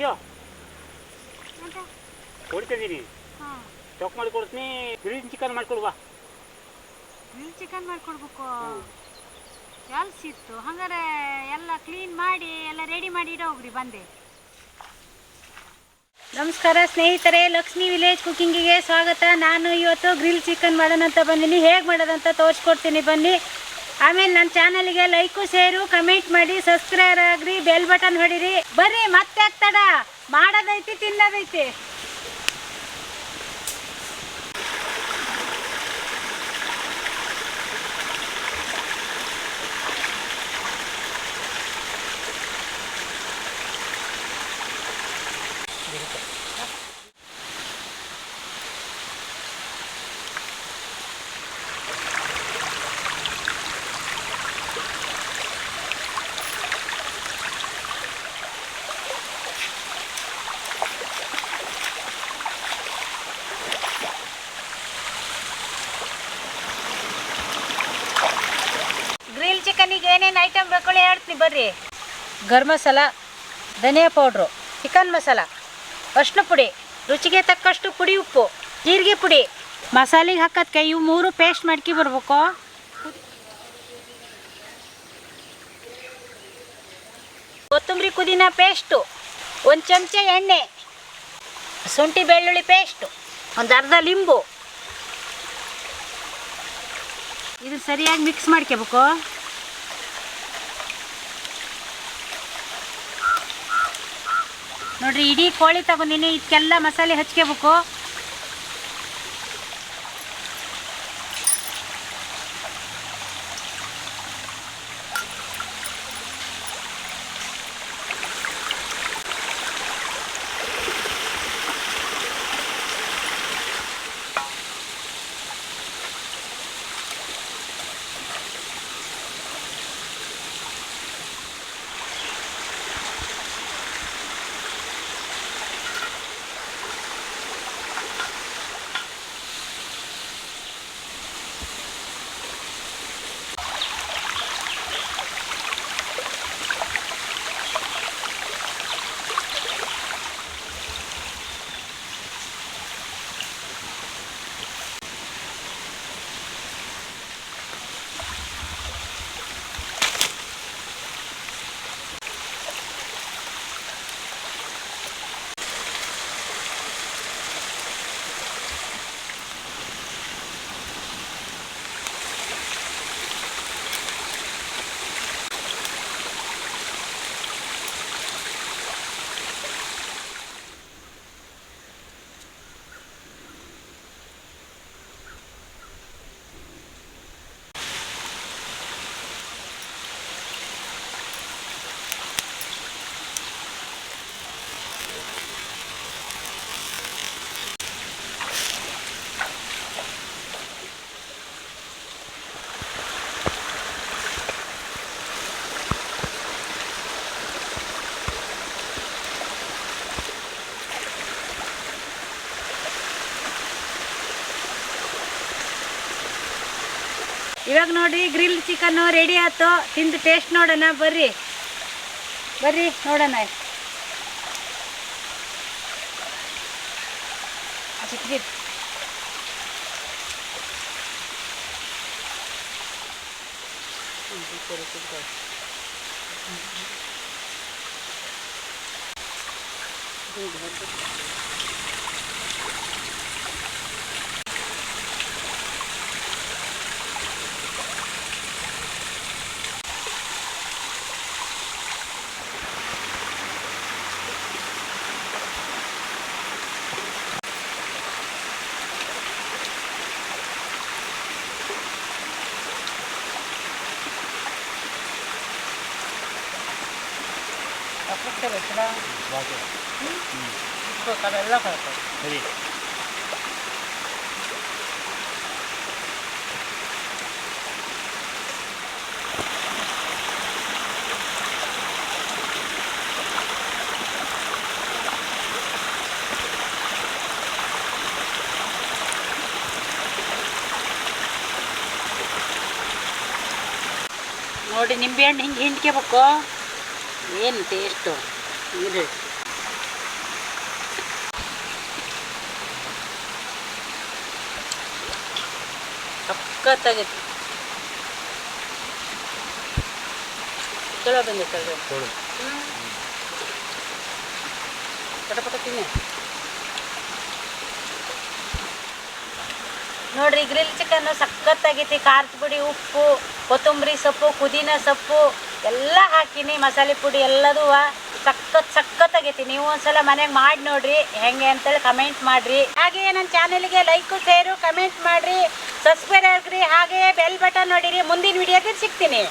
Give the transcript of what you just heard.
ಇದೆಯೋ ಕೊಡ್ತಿದ್ದೀನಿ. ಚೊಕ್ ಮಾಡಿ ಕೊಡ್ತೀನಿ. ಗ್ರಿಲ್ ಚಿಕನ್ ಮಾಡಿಕೊಡುವ. ಗ್ರಿಲ್ ಚಿಕನ್ ಮಾಡಿಕೊಡ್ಬೇಕು. ಎಲ್ಲಿ ಸಿಕ್ತು? ಹಂಗಾರೆ ಎಲ್ಲ ಕ್ಲೀನ್ ಮಾಡಿ ಎಲ್ಲ ರೆಡಿ ಮಾಡಿ ಇಡೋಗ್ರಿ ಬಂದೆ. ನಮಸ್ಕಾರ ಸ್ನೇಹಿತರೆ, ಲಕ್ಷ್ಮಿ ವಿಲೇಜ್ ಕುಕ್ಕಿಂಗಿಗೆ ಸ್ವಾಗತ. ನಾನು ಇವತ್ತು ಗ್ರಿಲ್ ಚಿಕನ್ ಮಾಡೋಣ ಅಂತ ಬಂದೀನಿ. ಹೇಗೆ ಮಾಡೋದಂತ ತೋರಿಸ್ಕೊಡ್ತೀನಿ ಬನ್ನಿ. ಆಮೇಲೆ ನನ್ನ ಚಾನಲ್ಗೆ ಲೈಕು ಶೇರು ಕಮೆಂಟ್ ಮಾಡಿ ಸಬ್ಸ್ಕ್ರೈಬ್ ಆಗ್ರಿ, ಬೆಲ್ ಬಟನ್ ಹೊಡಿರಿ. ಬರ್ರಿ ಮತ್ತೆ ಆಗ್ತಡ, ಮಾಡೋದೈತಿ ತಿನ್ನೋದೈತಿ. ಗ್ರಿಲ್ ಚಿಕನಿಗೆ ಏನೇನು ಐಟಮ್ ಬೇಕು ಹೇಳ್ತೀನಿ ಬರ್ರಿ. ಗರಂ ಮಸಾಲ, ಧನಿಯಾ ಪೌಡ್ರು, ಚಿಕನ್ ಮಸಾಲ, ಅರಿಶಿನ ಪುಡಿ, ರುಚಿಗೆ ತಕ್ಕಷ್ಟು ಪುಡಿ ಉಪ್ಪು, ಜೀರಿಗೆ ಪುಡಿ, ಮಸಾಲೆಗೆ ಹಾಕೋದಕ್ಕೆ ಇವು ಮೂರು ಪೇಸ್ಟ್ ಮಾಡ್ಕೊ ಬರ್ಬೇಕು. ಕೊತ್ತಂಬರಿ ಪುದೀನ ಪೇಸ್ಟು, ಒಂದು ಚಮಚ ಎಣ್ಣೆ, ಶುಂಠಿ ಬೆಳ್ಳುಳ್ಳಿ ಪೇಸ್ಟು, ಒಂದು ಅರ್ಧ ಲಿಂಬು. ಇದು ಸರಿಯಾಗಿ ಮಿಕ್ಸ್ ಮಾಡ್ಕೋಬೇಕು. ನೋಡ್ರಿ, ಇಡೀ ಕೋಳಿ ತಗೊಂಡಿನಿ. ಇದಕ್ಕೆಲ್ಲ ಮಸಾಲೆ ಹಚ್ಕೋಬೇಕು. ಇವಾಗ ನೋಡಿರಿ, ಗ್ರಿಲ್ ಚಿಕನ್ನು ರೆಡಿ ಆಯ್ತು. ತಿಂದು ಟೇಸ್ಟ್ ನೋಡೋಣ ಬರ್ರಿ. ಬರ್ರಿ ನೋಡೋಣ. ಚಿಕ್ಕದಿತ್ತು ನೋಡಿ, ನಿಂಬೆಹಣ್ಣು ಹಿಂಗೆ ಹಿಂಡ್ಕೋಬೇಕು. ಏನು ಟೇಸ್ಟು. ಇದು ಸಖತ್ತಾಗೈತಿ. ಚಲೋ ಬಂದೈತೆ ಅದು. ಪಟ ತಿನ್ನಿ ನೋಡ್ರಿ. ಗ್ರಿಲ್ ಚಿಕನ್ನು ಸಖತ್ತಾಗೈತಿ. ಖಾರದ ಪುಡಿ, ಉಪ್ಪು, ಕೊತ್ತಂಬರಿ ಸೊಪ್ಪು, ಪುದೀನ ಸೊಪ್ಪು ಎಲ್ಲ ಹಾಕಿನಿ, ಮಸಾಲೆ ಪುಡಿ ಎಲ್ಲದೂ ಸಖತ್ತಾಗೈತಿ. ನೀವು ಒಂದ್ಸಲ ಮನೆಗೆ ಮಾಡಿ ನೋಡ್ರಿ ಹೆಂಗೆ ಅಂತೇಳಿ ಕಮೆಂಟ್ ಮಾಡಿರಿ. ಹಾಗೆಯೇ ನನ್ನ ಚಾನಲ್ಗೆ ಲೈಕು ಶೇರು ಕಮೆಂಟ್ ಮಾಡಿರಿ, ಸಬ್ಸ್ಕ್ರೈಬ್ ಆಗ್ರಿ. ಹಾಗೆಯೇ ಬೆಲ್ ಬಟನ್ ನೋಡಿರಿ. ಮುಂದಿನ ವಿಡಿಯೋದಲ್ಲಿ ಸಿಗ್ತೀನಿ.